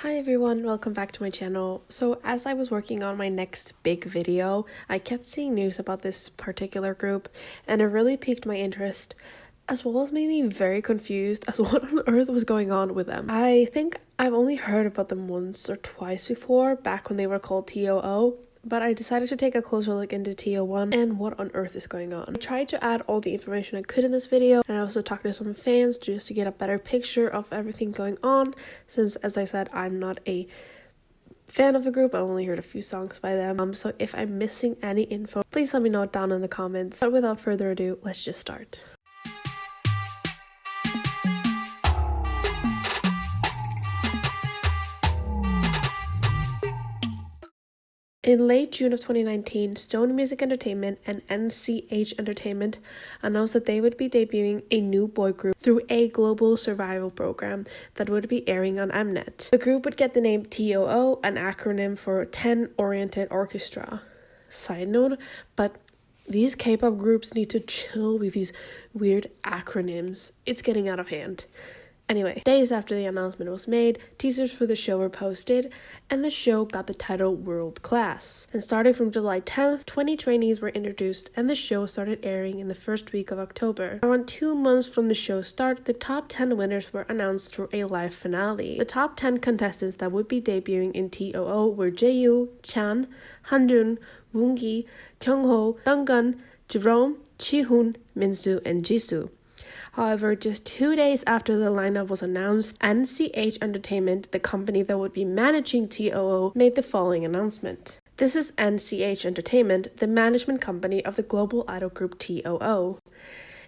Hi everyone, welcome back to my channel. So as I was working on my next big video, I kept seeing news about this particular group and it really piqued my interest, as well as made me very confused as what on earth was going on with them. I think I've only heard about them once or twice before, back when they were called TOO, but I decided to take a closer look into TO1 and what on earth is going on. I tried to add all the information I could in this video, and I also talked to some fans just to get a better picture of everything going on, since as I said, I'm not a fan of the group. I only heard a few songs by them, so if I'm missing any info, please let me know down in the comments. But without further ado, let's just start. In late June of 2019, Stone Music Entertainment and NCH Entertainment announced that they would be debuting a new boy group through a global survival program that would be airing on Mnet. The group would get the name TOO, an acronym for 10 Oriented Orchestra. Side note, but these K-pop groups need to chill with these weird acronyms. It's getting out of hand. Anyway, days after the announcement was made, teasers for the show were posted, and the show got the title World Class. And starting from July 10th, 20 trainees were introduced, and the show started airing in the first week of October. Around 2 months from the show's start, the top 10 winners were announced through a live finale. The top 10 contestants that would be debuting in TOO were Jaeyu, Chan, Hanjun, Woongi, Kyungho, Donggun, Jerome, Jihoon, Minsu, and Jisoo. However, just 2 days after the lineup was announced, NCH Entertainment, the company that would be managing TOO, made the following announcement. This is NCH Entertainment, the management company of the global idol group TOO.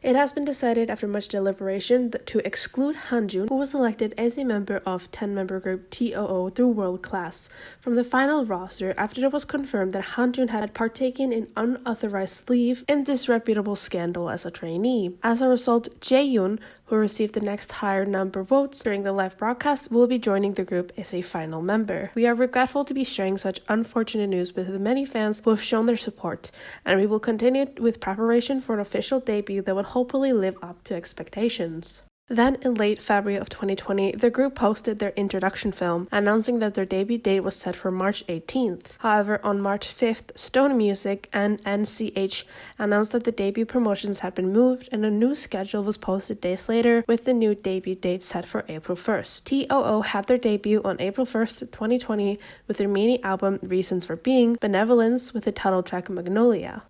It has been decided after much deliberation to exclude Hanjun, who was elected as a member of 10-member group TOO through World Class, from the final roster after it was confirmed that Hanjun had partaken in unauthorized leave and disreputable scandal as a trainee. As a result, Jaeyoon, who received the next higher number of votes during the live broadcast, will be joining the group as a final member. We are regretful to be sharing such unfortunate news with the many fans who have shown their support, and we will continue with preparation for an official debut that would hopefully live up to expectations. Then, in late February of 2020, the group posted their introduction film, announcing that their debut date was set for March 18th. However, on March 5th, Stone Music and NCH announced that the debut promotions had been moved, and a new schedule was posted days later, with the new debut date set for April 1st. TOO had their debut on April 1st, 2020, with their mini album Reasons for Being, Benevolence, with the title track Magnolia.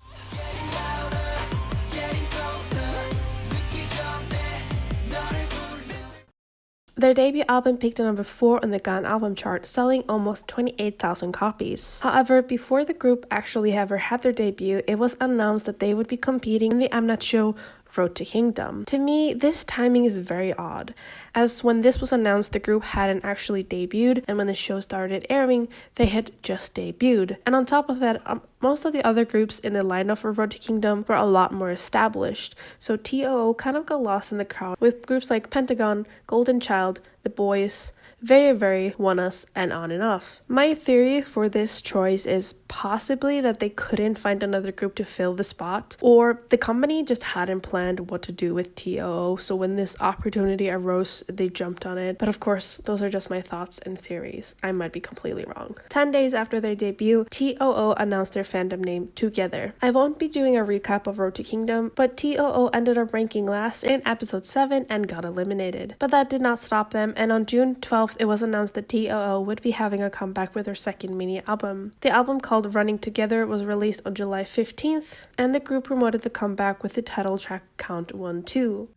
Their debut album peaked at number 4 on the GAN album chart, selling almost 28,000 copies. However, before the group actually ever had their debut, it was announced that they would be competing in the Mnet show Road to Kingdom. To me, this timing is very odd, as when this was announced, the group hadn't actually debuted, and when the show started airing, they had just debuted. And on top of that, most of the other groups in the lineup for Road to Kingdom were a lot more established, so TOO kind of got lost in the crowd with groups like Pentagon, Golden Child, The Boys, Very, ONEUS, and on and off. My theory for this choice is possibly that they couldn't find another group to fill the spot, or the company just hadn't planned what to do with TOO, so when this opportunity arose, they jumped on it. But of course, those are just my thoughts and theories. I might be completely wrong. 10 days after their debut, TOO announced their fandom name Together. I won't be doing a recap of Road to Kingdom, but TOO ended up ranking last in episode 7 and got eliminated. But that did not stop them, and on June 12th, it was announced that TOO would be having a comeback with their second mini album. The album, called Running Together, was released on July 15th, and the group promoted the comeback with the title track Count 1 2.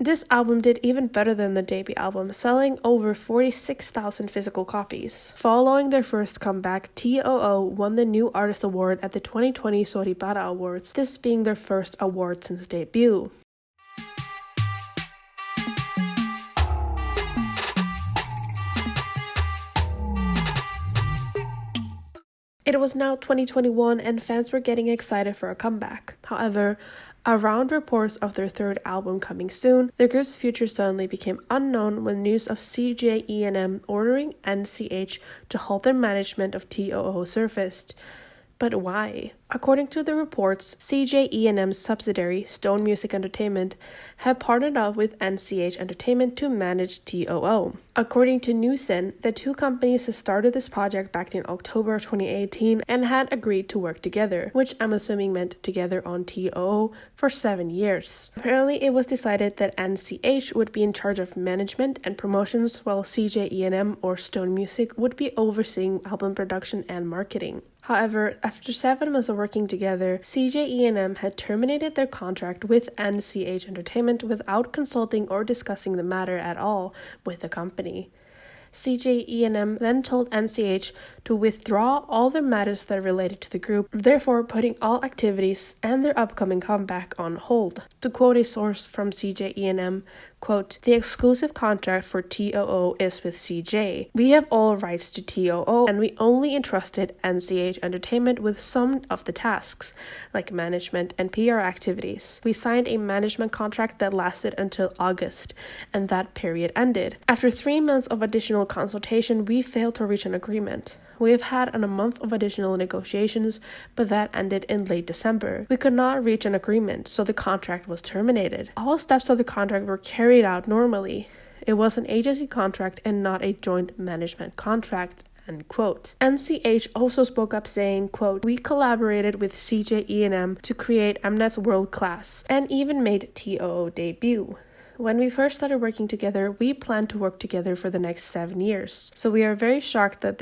This album did even better than the debut album, selling over 46,000 physical copies. Following their first comeback, TOO won the New Artist Award at the 2020 Soribara Awards, this being their first award since debut. It was now 2021 and fans were getting excited for a comeback. However, around reports of their third album coming soon, the group's future suddenly became unknown when news of CJENM ordering NCH to halt their management of TOO surfaced. But why? According to the reports, CJE&M's subsidiary, Stone Music Entertainment, had partnered up with NCH Entertainment to manage TOO. According to gwsn, the two companies had started this project back in October of 2018 and had agreed to work together, which I'm assuming meant together on TOO for 7 years. Apparently, it was decided that NCH would be in charge of management and promotions, while CJE&M or Stone Music would be overseeing album production and marketing. However, after 7 months of working together, CJE&M had terminated their contract with NCH Entertainment without consulting or discussing the matter at all with the company. CJE&M then told NCH to withdraw all the matters that related to the group, therefore putting all activities and their upcoming comeback on hold. To quote a source from CJE&M, quote, "The exclusive contract for TOO is with CJ. We have all rights to TOO, and we only entrusted NCH Entertainment with some of the tasks, like management and PR activities. We signed a management contract that lasted until August, and that period ended. After 3 months of additional consultation, we failed to reach an agreement. We have had a month of additional negotiations, but that ended in late December. We could not reach an agreement, so the contract was terminated. All steps of the contract were carried out normally. It was an agency contract and not a joint management contract." End quote. NCH also spoke up saying, quote, "We collaborated with CJE&M to create Mnet's World Class and even made TOO debut. When we first started working together, we planned to work together for the next 7 years. So we are very shocked that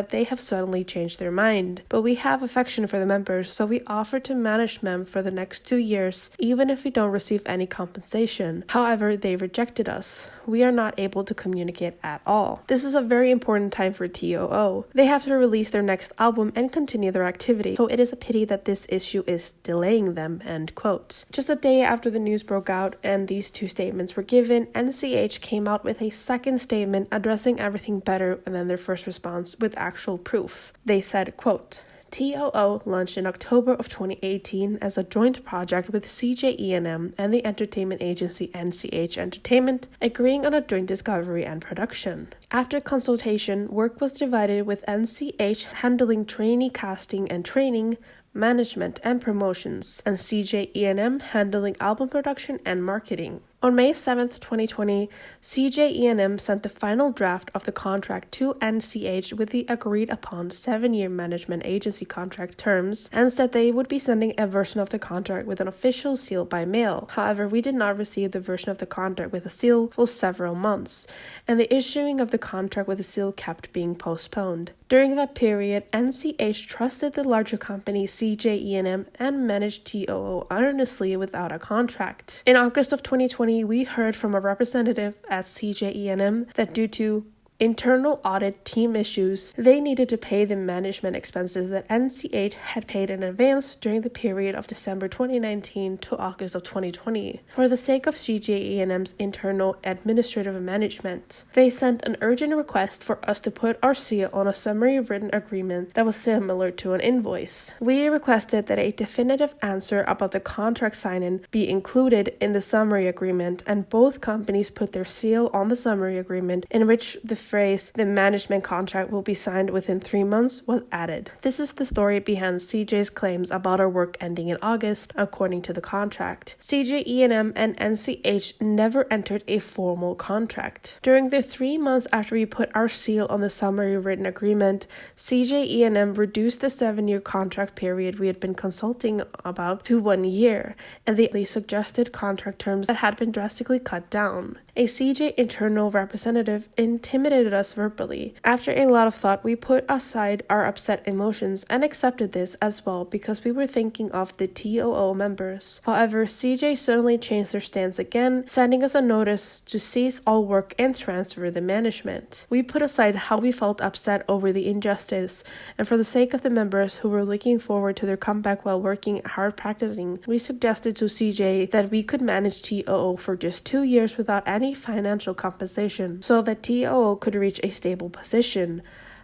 they have suddenly changed their mind. But we have affection for the members, so we offered to manage them for the next 2 years, even if we don't receive any compensation. However, they rejected us. We are not able to communicate at all. This is a very important time for TOO. They have to release their next album and continue their activity, so it is a pity that this issue is delaying them." End quote. Just a day after the news broke out and these two statements were given, NCH came out with a second statement addressing everything better than their first response with actual proof. They said, quote, "TOO launched in October of 2018 as a joint project with CJE&M and the entertainment agency NCH Entertainment, agreeing on a joint discovery and production. After consultation, work was divided with NCH handling trainee casting and training, management and promotions, and CJE&M handling album production and marketing. On May 7th, 2020, CJE&M sent the final draft of the contract to NCH with the agreed-upon 7-year management agency contract terms and said they would be sending a version of the contract with an official seal by mail. However, we did not receive the version of the contract with a seal for several months, and the issuing of the contract with a seal kept being postponed. During that period, NCH trusted the larger company CJE&M and managed TOO earnestly without a contract. In August of 2020, we heard from a representative at CJE&M that due to internal audit team issues, they needed to pay the management expenses that NCH had paid in advance during the period of December 2019 to August of 2020. For the sake of CJE&M's internal administrative management, they sent an urgent request for us to put our seal on a summary written agreement that was similar to an invoice. We requested that a definitive answer about the contract signing be included in the summary agreement, and both companies put their seal on the summary agreement, in which the phrase, "the management contract will be signed within 3 months," was added. This is the story behind CJ's claims about our work ending in August, according to the contract. CJE&M and NCH never entered a formal contract. During the 3 months after we put our seal on the summary written agreement, CJE&M reduced the 7-year contract period we had been consulting about to 1 year, and the suggested contract terms that had been drastically cut down. A CJ internal representative intimidated us verbally. After a lot of thought, we put aside our upset emotions and accepted this as well because we were thinking of the TOO members. However, CJ suddenly changed their stance again, sending us a notice to cease all work and transfer the management. We put aside how we felt upset over the injustice, and for the sake of the members who were looking forward to their comeback while working hard practicing, we suggested to CJ that we could manage TOO for just 2 years without any financial compensation, so that TOO could reach a stable position.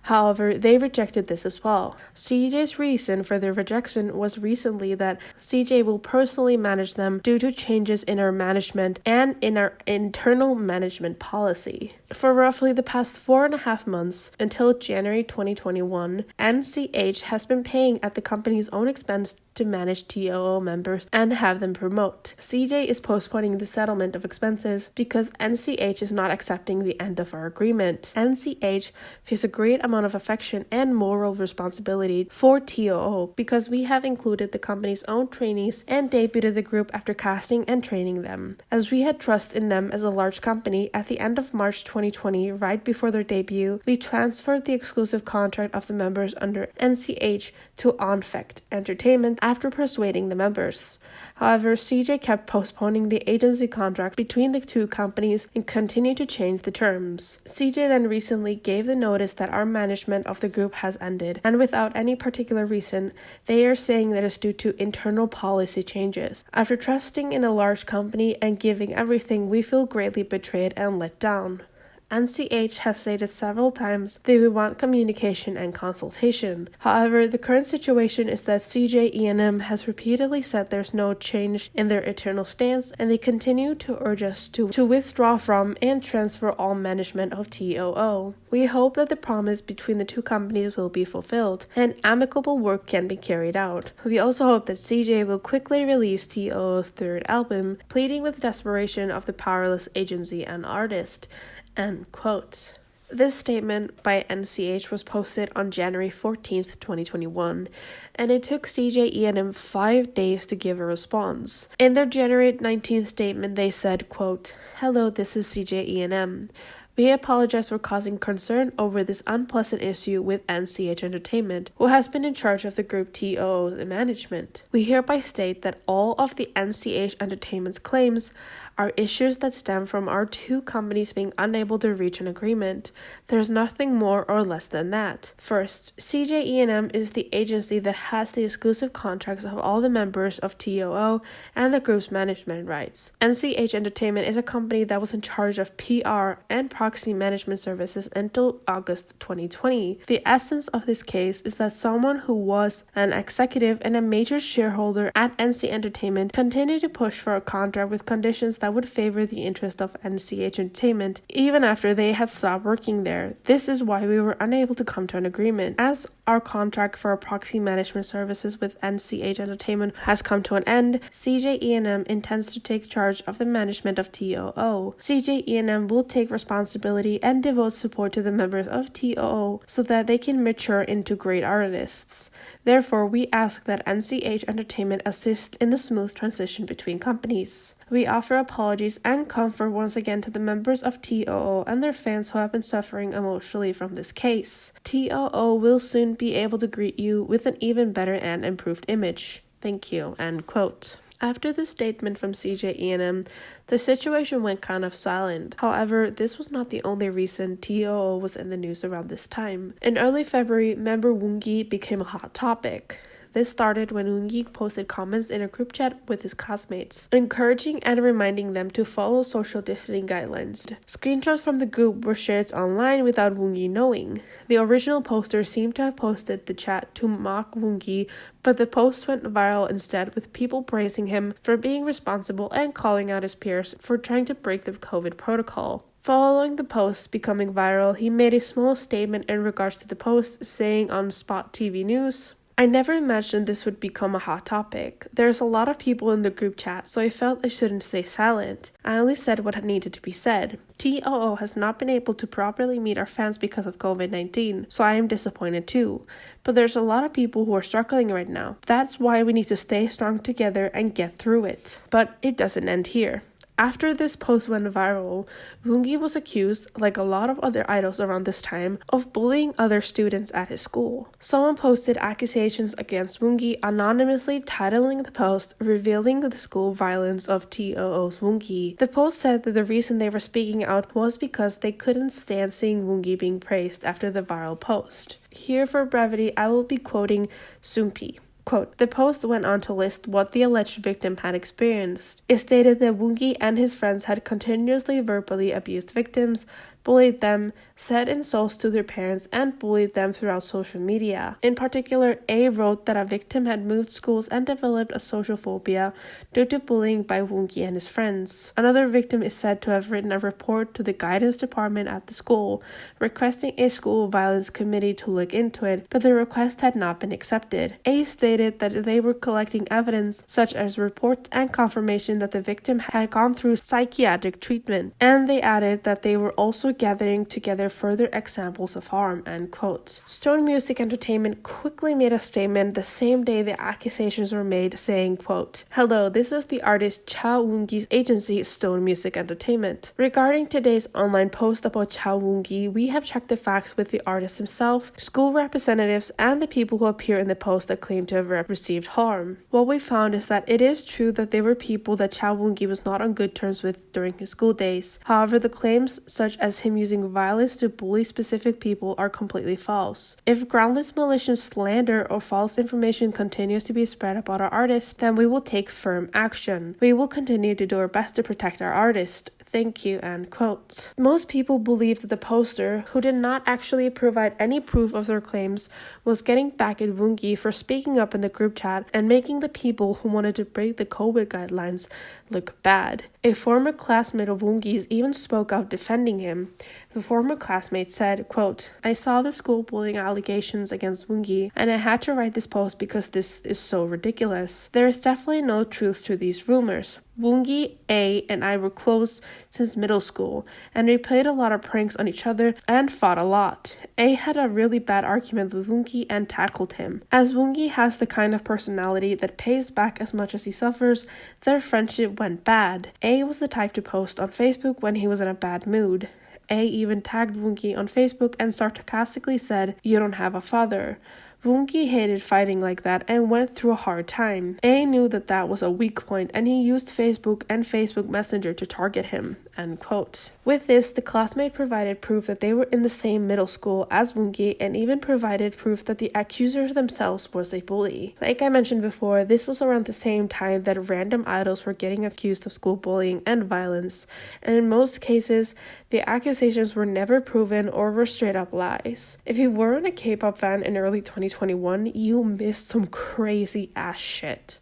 However, they rejected this as well. CJ's reason for their rejection was recently that CJ will personally manage them due to changes in our management and in our internal management policy. For roughly the past 4.5 months, until January 2021, NCH has been paying at the company's own expense to manage TOO members and have them promote. CJ is postponing the settlement of expenses because NCH is not accepting the end of our agreement. NCH feels a great amount of affection and moral responsibility for TOO because we have included the company's own trainees and debuted the group after casting and training them. As we had trust in them as a large company, at the end of March 2020, right before their debut, we transferred the exclusive contract of the members under NCH to Onfect Entertainment after persuading the members. However, CJ kept postponing the agency contract between the two companies and continued to change the terms. CJ then recently gave the notice that our management of the group has ended, and without any particular reason, they are saying that it's due to internal policy changes. After trusting in a large company and giving everything, we feel greatly betrayed and let down. NCH has stated several times they will want communication and consultation. However, the current situation is that CJ E&M has repeatedly said there's no change in their eternal stance, and they continue to urge us to withdraw from and transfer all management of TOO. We hope that the promise between the two companies will be fulfilled and amicable work can be carried out. We also hope that CJ will quickly release TOO's third album, pleading with desperation of the powerless agency and artist. End quote. This statement by NCH was posted on January 14th, 2021, and it took CJ E&M 5 days to give a response. In their January 19th statement, they said, quote, "Hello, this is CJ E&M. We apologize for causing concern over this unpleasant issue with NCH Entertainment, who has been in charge of the group TOO's management. We hereby state that all of the NCH Entertainment's claims are issues that stem from our two companies being unable to reach an agreement. There's nothing more or less than that. First, CJ E&M is the agency that has the exclusive contracts of all the members of TOO and the group's management rights. NCH Entertainment is a company that was in charge of PR and proxy management services until August 2020. The essence of this case is that someone who was an executive and a major shareholder at NC Entertainment continued to push for a contract with conditions that would favor the interest of NCH Entertainment even after they had stopped working there. This is why we were unable to come to an agreement. As our contract for proxy management services with NCH Entertainment has come to an end, CJ E&M intends to take charge of the management of TOO. CJ E&M will take responsibility and devote support to the members of TOO so that they can mature into great artists. Therefore, we ask that NCH Entertainment assist in the smooth transition between companies. We offer apologies and comfort once again to the members of TOO and their fans who have been suffering emotionally from this case. TOO will soon be able to greet you with an even better and improved image. Thank you." End quote. After this statement from CJ E&M, the situation went kind of silent. However, this was not the only reason TOO was in the news around this time. In early February, member Woongi became a hot topic. This started when Woongi posted comments in a group chat with his classmates, encouraging and reminding them to follow social distancing guidelines. Screenshots from the group were shared online without Woongi knowing. The original poster seemed to have posted the chat to mock Woongi, but the post went viral instead, with people praising him for being responsible and calling out his peers for trying to break the COVID protocol. Following the post becoming viral, he made a small statement in regards to the post, saying on Spot TV News, "I never imagined this would become a hot topic. There's a lot of people in the group chat, so I felt I shouldn't stay silent. I only said what needed to be said. TOO has not been able to properly meet our fans because of COVID-19, so I am disappointed too. But there's a lot of people who are struggling right now. That's why we need to stay strong together and get through it." But it doesn't end here. After this post went viral, Woongi was accused, like a lot of other idols around this time, of bullying other students at his school. Someone posted accusations against Woongi anonymously, titling the post, revealing the school violence of TOO's Woongi. The post said that the reason they were speaking out was because they couldn't stand seeing Woongi being praised after the viral post. Here, for brevity, I will be quoting Soompi. Quote, "The post went on to list what the alleged victim had experienced. It stated that Woongi and his friends had continuously verbally abused victims, bullied them, said insults to their parents, and bullied them throughout social media. In particular, A wrote that a victim had moved schools and developed a social phobia due to bullying by Woongi and his friends. Another victim is said to have written a report to the guidance department at the school, requesting a school violence committee to look into it, but the request had not been accepted. A stated that they were collecting evidence such as reports and confirmation that the victim had gone through psychiatric treatment, and they added that they were also gathering together further examples of harm, end quote. Stone Music Entertainment quickly made a statement the same day the accusations were made, saying, quote, "Hello, this is the artist Cha Woongi's agency, Stone Music Entertainment. Regarding today's online post about Cha Woongi, we have checked the facts with the artist himself, school representatives, and the people who appear in the post that claim to have received harm. What we found is that it is true that there were people that Cha Woongi was not on good terms with during his school days. However, the claims such as him using violence to bully specific people are completely false. If groundless malicious slander or false information continues to be spread about our artist, then we will take firm action. We will continue to do our best to protect our artist. Thank you," end quote. Most people believed that the poster, who did not actually provide any proof of their claims, was getting back at Woongi for speaking up in the group chat and making the people who wanted to break the COVID guidelines look bad. A former classmate of Woongi's even spoke out defending him. The former classmate said, quote, "I saw the school bullying allegations against Woongi, and I had to write this post because this is so ridiculous. There is definitely no truth to these rumors. Woongi, A, and I were close since middle school, and we played a lot of pranks on each other and fought a lot. A had a really bad argument with Woongi and tackled him. As Woongi has the kind of personality that pays back as much as he suffers, their friendship went bad. A was the type to post on Facebook when he was in a bad mood. A even tagged Woongi on Facebook and sarcastically said, 'You don't have a father.' Woongi hated fighting like that and went through a hard time. A knew that that was a weak point, and he used Facebook and Facebook Messenger to target him," end quote. With this, the classmate provided proof that they were in the same middle school as Woongi and even provided proof that the accusers themselves was a bully. Like I mentioned before, this was around the same time that random idols were getting accused of school bullying and violence, and in most cases, the accusations were never proven or were straight up lies. If you weren't a K-pop fan in early 2021, you missed some crazy ass shit.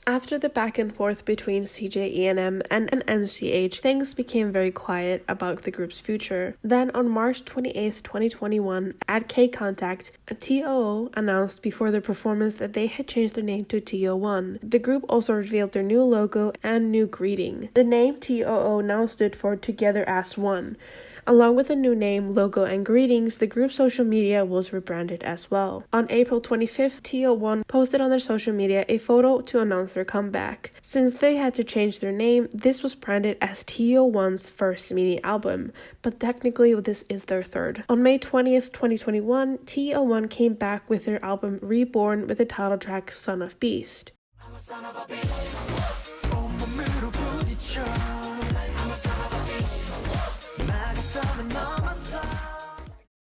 After the back and forth between CJENM and NCH, things became very quiet about the group's future. Then on March 28, 2021, at K-Contact, TOO announced before their performance that they had changed their name to TO1. The group also revealed their new logo and new greeting. The name TOO now stood for Together as One. Along with the new name, logo, and greetings, the group's social media was rebranded as well. On April 25th, TO1 posted on their social media a photo to announce their comeback. Since they had to change their name, this was branded as TO1's first mini album, but technically this is their third. On May 20th, 2021, TO1 came back with their album Reborn with the title track Son of Beast. I'm a son of a beast.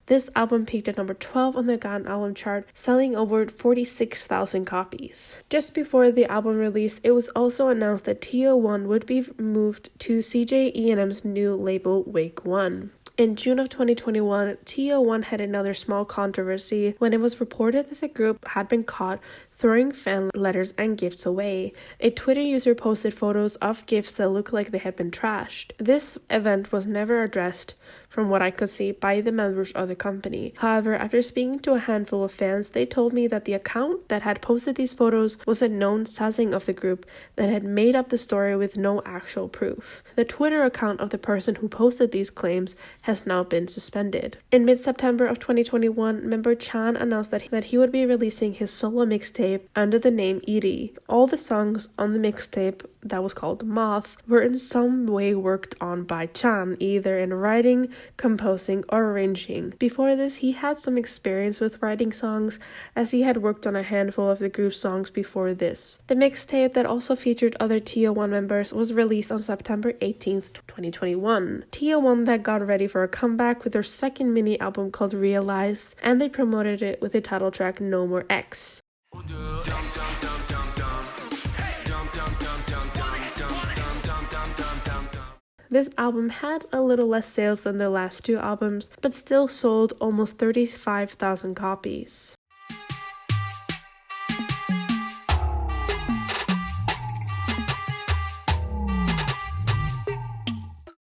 This album peaked at number 12 on the Gaon album chart, selling over 46,000 copies. Just before the album release, it was also announced that TO1 would be moved to CJENM's new label, Wake One. In June of 2021, TO1 had another small controversy when it was reported that the group had been caught throwing fan letters and gifts away. A Twitter user posted photos of gifts that looked like they had been trashed. This event was never addressed, from what I could see, by the members of the company. However, after speaking to a handful of fans, they told me that the account that had posted these photos was a known sasaeng of the group that had made up the story with no actual proof. The Twitter account of the person who posted these claims has now been suspended. In mid-September of 2021, member Chan announced that he would be releasing his solo mixtape under the name Iri. All the songs on the mixtape, that was called Moth, were in some way worked on by Chan, either in writing, composing, or arranging. Before this, he had some experience with writing songs, as he had worked on a handful of the group's songs before this. The mixtape, that also featured other TO1 members, was released on September 18th, 2021. TO1 that got ready for a comeback with their second mini album called Realize, and they promoted it with the title track No More X. This album had a little less sales than their last two albums, but still sold almost 35,000 copies.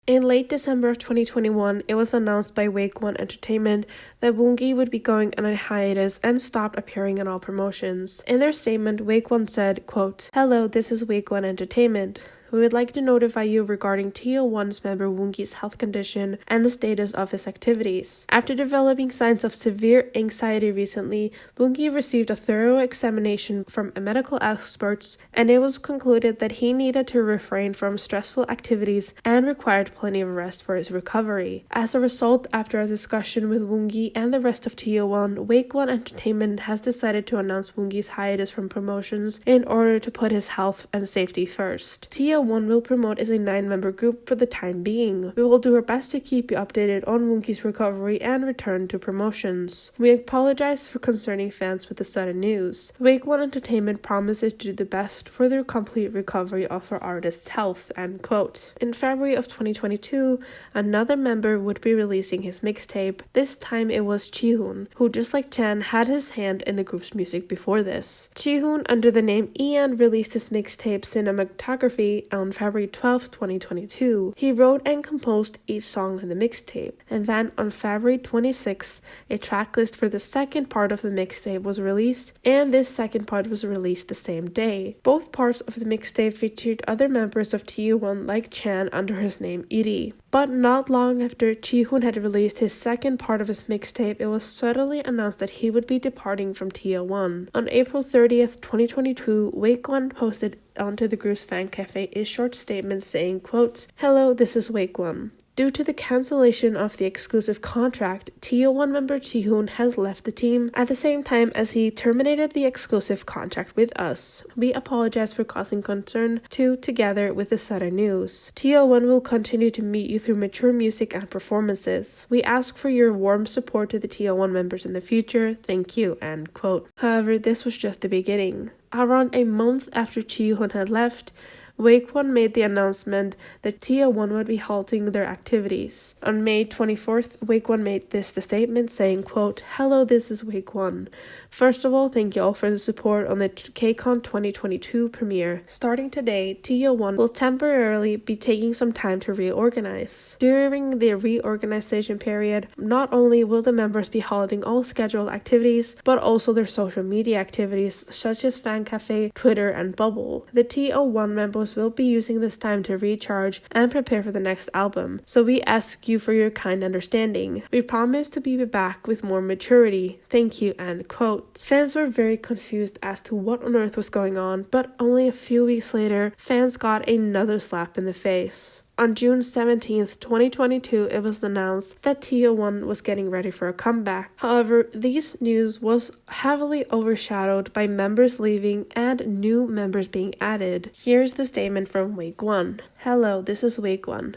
In late December of 2021, it was announced by gwsn Entertainment that Woongi would be going on a hiatus and stopped appearing in all promotions. In their statement, gwsn said, quote, "Hello, this is gwsn Entertainment. We would like to notify you regarding TO1's member Woongi's health condition and the status of his activities. After developing signs of severe anxiety recently, Woongi received a thorough examination from medical experts, and it was concluded that he needed to refrain from stressful activities and required plenty of rest for his recovery. As a result, after a discussion with Woongi and the rest of TO1, gwsn Entertainment has decided to announce Woongi's hiatus from promotions in order to put his health and safety first. TO1 will promote is a 9-member group for the time being. We will do our best to keep you updated on Woongi's recovery and return to promotions. We apologize for concerning fans with the sudden news. gwsn Entertainment promises to do the best for the complete recovery of our artist's health." End quote. In February of 2022, another member would be releasing his mixtape. This time it was Jihoon, who just like Chan had his hand in the group's music before this. Jihoon, under the name Ian, released his mixtape Cinematography on February 12, 2022. He wrote and composed each song in the mixtape, and then on February 26th, a tracklist for the second part of the mixtape was released, and this second part was released the same day. Both parts of the mixtape featured other members of TO1 like Chan under his name Iri. But not long after Jihoon had released his second part of his mixtape, it was suddenly announced that he would be departing from TO1. On April 30th, 2022, gwsn posted onto the group's fan cafe a short statement saying, quote, "Hello, this is gwsn. Due to the cancellation of the exclusive contract, TO1 member Jihoon has left the team at the same time as he terminated the exclusive contract with us. We apologize for causing concern together with the sudden news. TO1 will continue to meet you through mature music and performances. We ask for your warm support to the TO1 members in the future. Thank you." End quote. However, this was just the beginning. Around a month after Jihoon had left, gwsn made the announcement that TO1 would be halting their activities. On May 24th, gwsn made the statement saying, quote, "Hello, this is gwsn. First of all, thank you all for the support on the KCON 2022 premiere. Starting today, TO1 will temporarily be taking some time to reorganize. During the reorganization period, not only will the members be halting all scheduled activities, but also their social media activities such as Fan Cafe, Twitter, and Bubble. The TO1 members will be using this time to recharge and prepare for the next album, so we ask you for your kind understanding. We promise to be back with more maturity. Thank you." End quote. Fans were very confused as to what on earth was going on, but only a few weeks later, fans got another slap in the face. On June 17th, 2022, it was announced that TO1 was getting ready for a comeback. However, this news was heavily overshadowed by members leaving and new members being added. Here's the statement from gwsn. "Hello, this is gwsn.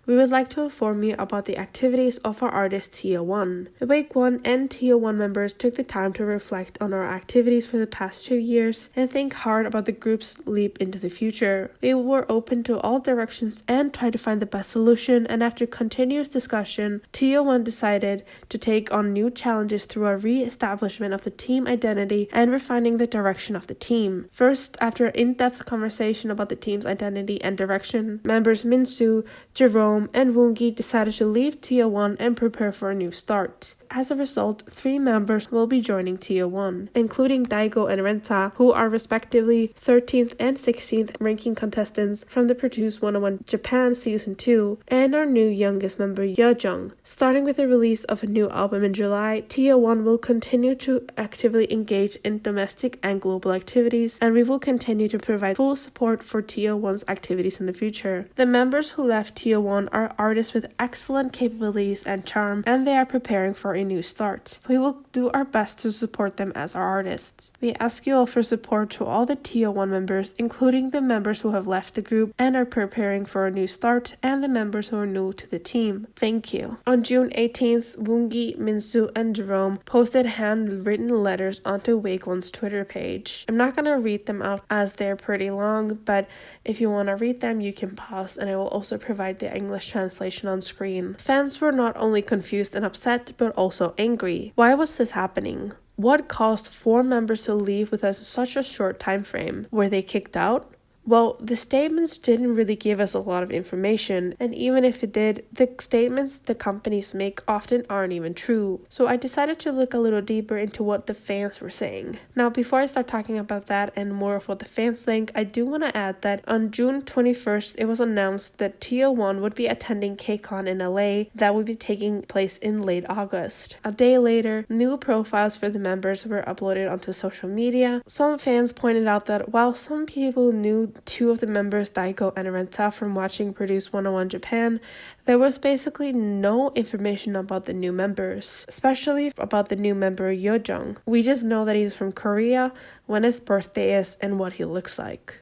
We would like to inform you about the activities of our artist TO1. The gwsn and TO1 members took the time to reflect on our activities for the past 2 years and think hard about the group's leap into the future. We were open to all directions and tried to find the best solution, and after continuous discussion, TO1 decided to take on new challenges through a re-establishment of the team identity and refining the direction of the team. First, after an in-depth conversation about the team's identity and direction, members Minsu, Jerome, and Woongi decided to leave TO1 and prepare for a new start. As a result, 3 members will be joining TO1, including Daigo and Renta, who are respectively 13th and 16th ranking contestants from the Produce 101 Japan Season 2, and our new youngest member Yeojung. Starting with the release of a new album in July, TO1 will continue to actively engage in domestic and global activities, and we will continue to provide full support for TO1's activities in the future. The members who left TO1 are artists with excellent capabilities and charm, and they are preparing for a new start. We will do our best to support them as our artists. We ask you all for support to all the TO1 members, including the members who have left the group and are preparing for a new start, and the members who are new to the team. Thank you. On June 18th, Woongi, Minsu, and Jerome posted handwritten letters onto Wake1's Twitter page. I'm not gonna read them out as they're pretty long, but if you want to read them, you can pause, and I will also provide the English translation on screen. Fans were not only confused and upset, but also angry. Why was this happening? What caused 4 members to leave with such a short time frame? Were they kicked out? Well, the statements didn't really give us a lot of information, and even if it did, the statements the companies make often aren't even true. So I decided to look a little deeper into what the fans were saying. Now, before I start talking about that and more of what the fans think, I do want to add that on June 21st, it was announced that TO1 would be attending KCON in LA that would be taking place in late August. A day later, new profiles for the members were uploaded onto social media. Some fans pointed out that while some people knew 2 of the members, Daiko and Renta, from watching Produce 101 Japan, there was basically no information about the new members, especially about the new member Yeojung. We just know that he's from Korea, when his birthday is, and what he looks like.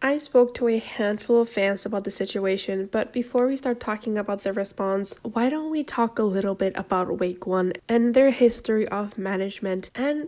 I spoke to a handful of fans about the situation, but before we start talking about their response, why don't we talk a little bit about Wake1 and their history of management, and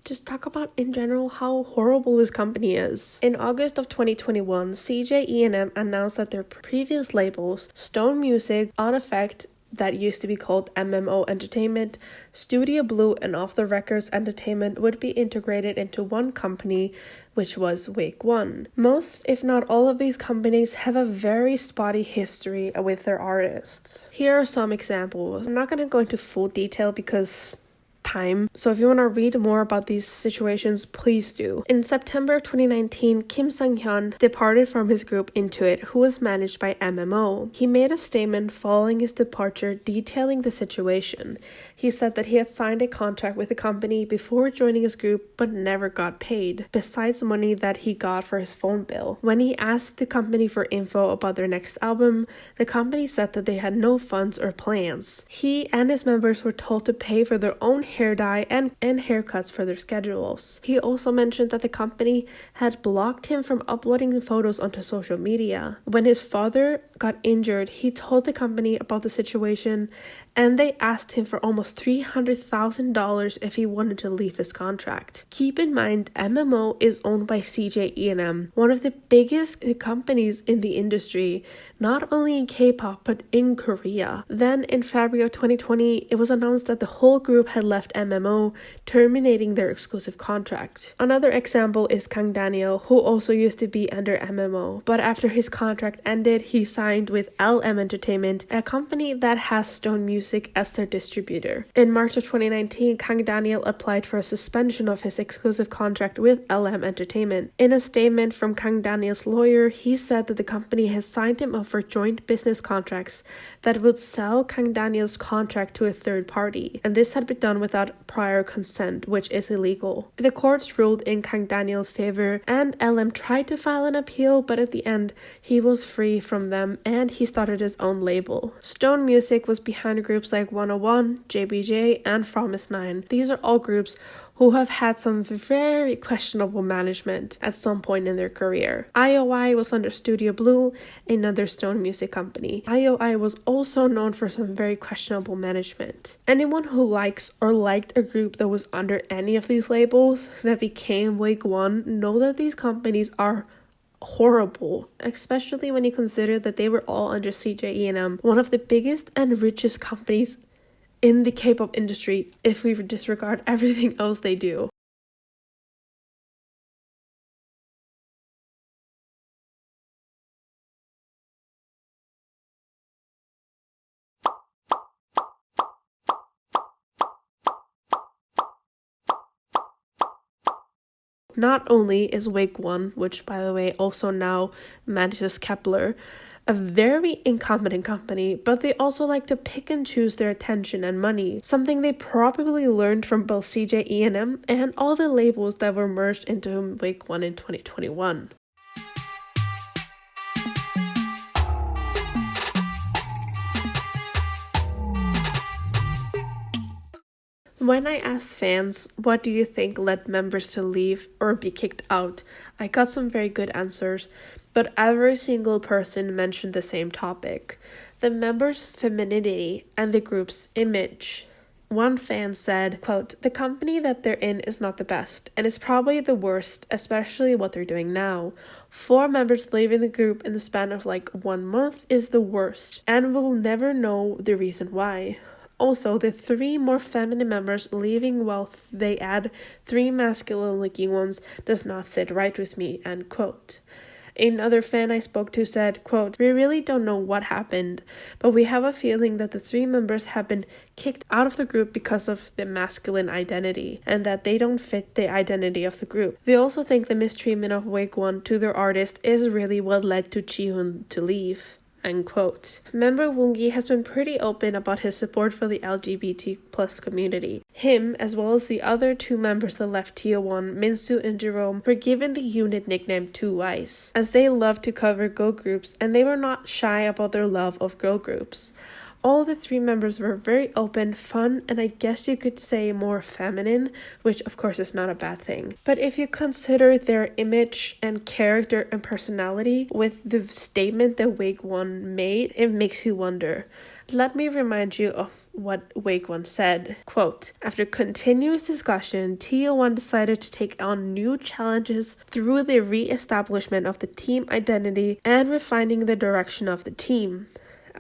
just talk about in general how horrible this company is. In August of 2021, CJ announced that their previous labels, Stone Music, On Effect, that used to be called MMO Entertainment, Studio Blue, and Off the Records Entertainment would be integrated into one company, which was Wake1. Most, if not all of these companies have a very spotty history with their artists. Here are some examples. I'm not going to go into full detail because time. So if you want to read more about these situations, please do. In September 2019, Kim Sang-hyun departed from his group Intuit, who was managed by MMO. He made a statement following his departure detailing the situation. He said that he had signed a contract with the company before joining his group but never got paid, besides money that he got for his phone bill. When he asked the company for info about their next album, the company said that they had no funds or plans. He and his members were told to pay for their own hair dye and haircuts for their schedules. He also mentioned that the company had blocked him from uploading photos onto social media. When his father got injured, he told the company about the situation, and they asked him for almost $300,000 if he wanted to leave his contract. Keep in mind, MMO is owned by CJ, one of the biggest companies in the industry, not only in K-pop but in Korea. Then in February of 2020, it was announced that the whole group had left MMO, terminating their exclusive contract. Another example is Kang Daniel, who also used to be under MMO, but after his contract ended, he signed with LM Entertainment, a company that has Stone Music as their distributor. In March of 2019, Kang Daniel applied for a suspension of his exclusive contract with LM Entertainment. In a statement from Kang Daniel's lawyer, he said that the company has signed him up for joint business contracts that would sell Kang Daniel's contract to a third party, and this had been done without prior consent, which is illegal. The courts ruled in Kang Daniel's favor, and LM tried to file an appeal, but at the end, he was free from them and he started his own label. Stone Music was behind groups like 101, JBJ, and Fromis9. These are all groups who have had some very questionable management at some point in their career. IOI was under Studio Blue, another Stone Music company. IOI was also known for some very questionable management. Anyone who likes or liked a group that was under any of these labels that became Wake1 know that these companies are horrible, especially when you consider that they were all under CJ, one of the biggest and richest companies in the K-pop industry if we disregard everything else they do. Not only is Wake1, which by the way also now manages Kepler, a very incompetent company, but they also like to pick and choose their attention and money, something they probably learned from both CJ, and all the labels that were merged into Wake1 in 2021. When I asked fans, what do you think led members to leave or be kicked out, I got some very good answers, but every single person mentioned the same topic: the members' femininity and the group's image. One fan said, quote, "The company that they're in is not the best, and it's probably the worst, especially what they're doing now. 4 members leaving the group in the span of like 1 month is the worst, and we'll never know the reason why. Also, the 3 more feminine members leaving while they add 3 masculine-looking ones does not sit right with me," end quote. Another fan I spoke to said, quote, "We really don't know what happened, but we have a feeling that the 3 members have been kicked out of the group because of the masculine identity, and that they don't fit the identity of the group. They also think the mistreatment of Wake1 to their artist is really what led to Jihoon to leave." End quote. Member Woongi has been pretty open about his support for the LGBT plus community. Him, as well as the other 2 members that left TO1, Minsu and Jerome, were given the unit nickname 2Ice, as they love to cover girl groups and they were not shy about their love of girl groups. All the 3 members were very open, fun, and I guess you could say more feminine, which of course is not a bad thing. But if you consider their image and character and personality with the statement that Wake1 made, it makes you wonder. Let me remind you of what Wake1 said. Quote, "After continuous discussion, TO1 decided to take on new challenges through the re-establishment of the team identity and refining the direction of the team.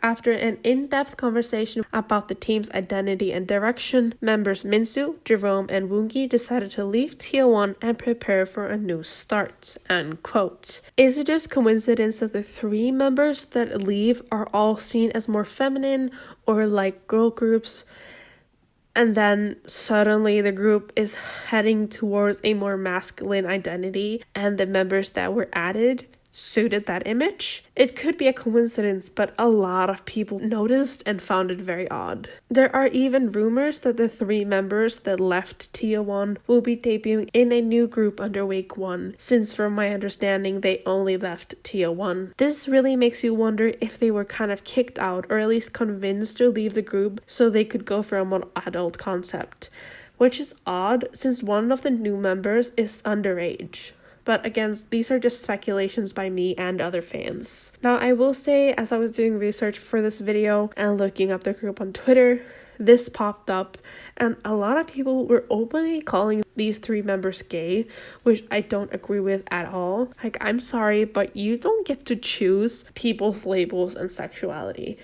After an in-depth conversation about the team's identity and direction, members Minsu, Jerome, and Woongi decided to leave TO1 and prepare for a new start." End quote. Is it just coincidence that the 3 members that leave are all seen as more feminine or like girl groups, and then suddenly the group is heading towards a more masculine identity and the members that were added suited that image? It could be a coincidence, but a lot of people noticed and found it very odd. There are even rumors that the 3 members that left TO1 will be debuting in a new group under Wake1, since from my understanding they only left TO1. This really makes you wonder if they were kind of kicked out or at least convinced to leave the group so they could go for a more adult concept, which is odd since one of the new members is underage. But again, these are just speculations by me and other fans. Now, I will say, as I was doing research for this video and looking up the group on Twitter, this popped up and a lot of people were openly calling these 3 members gay, which I don't agree with at all. Like, I'm sorry, but you don't get to choose people's labels and sexuality.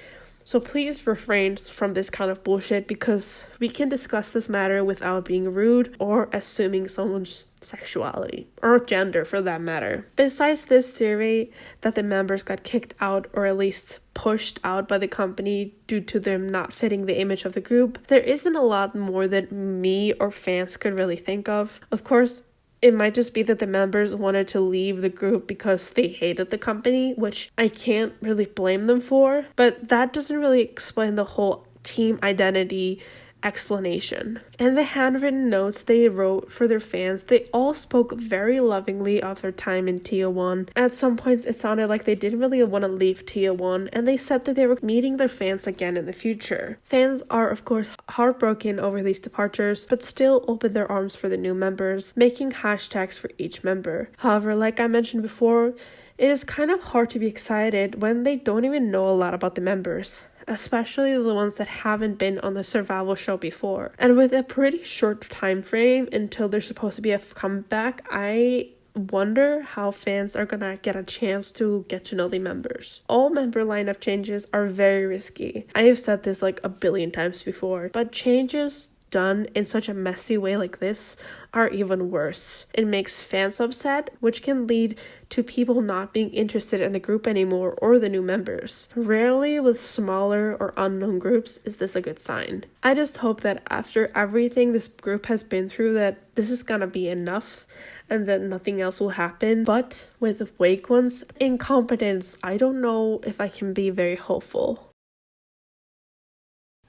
So please refrain from this kind of bullshit, because we can discuss this matter without being rude or assuming someone's sexuality or gender for that matter. Besides this theory that the members got kicked out or at least pushed out by the company due to them not fitting the image of the group, there isn't a lot more that me or fans could really think of. Of course, it might just be that the members wanted to leave the group because they hated the company, which I can't really blame them for, but that doesn't really explain the whole team identity explanation. In the handwritten notes they wrote for their fans, they all spoke very lovingly of their time in TO1. At some points it sounded like they didn't really want to leave TO1, and they said that they were meeting their fans again in the future. Fans are of course heartbroken over these departures, but still open their arms for the new members, making hashtags for each member. However, like I mentioned before, it is kind of hard to be excited when they don't even know a lot about the members, especially the ones that haven't been on the survival show before. And with a pretty short time frame until there's supposed to be a comeback, I wonder how fans are gonna get a chance to get to know the members. All member lineup changes are very risky. I have said this like a billion times before, but changes done in such a messy way like this are even worse. It makes fans upset, which can lead to people not being interested in the group anymore or the new members. Rarely with smaller or unknown groups is this a good sign. I just hope that after everything this group has been through, that this is gonna be enough and that nothing else will happen. But with Wake1's incompetence, I don't know if I can be very hopeful.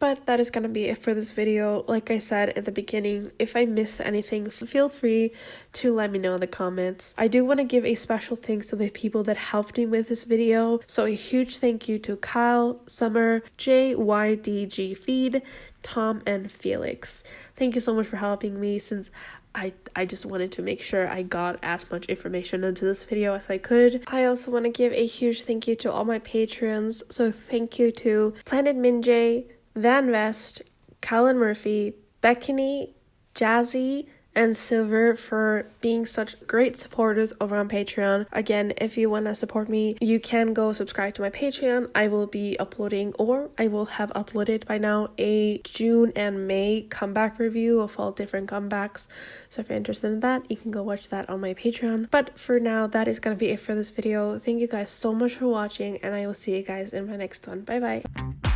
But that is going to be it for this video. Like I said at the beginning, if I missed anything, feel free to let me know in the comments. I do want to give a special thanks to the people that helped me with this video. So a huge thank you to Kyle, Summer, JYDG Feed, Tom, and Felix. Thank you so much for helping me, since I just wanted to make sure I got as much information into this video as I could. I also want to give a huge thank you to all my patrons. So thank you to Planet Minjay, Van West, Colin Murphy, Beckany, Jazzy, and Silver for being such great supporters over on Patreon. Again, if you want to support me, you can go subscribe to my Patreon. I will be uploading, or I will have uploaded by now, a June and May comeback review of all different comebacks. So if you're interested in that, you can go watch that on my Patreon. But for now, that is gonna be it for this video. Thank you guys so much for watching, and I will see you guys in my next one. Bye bye.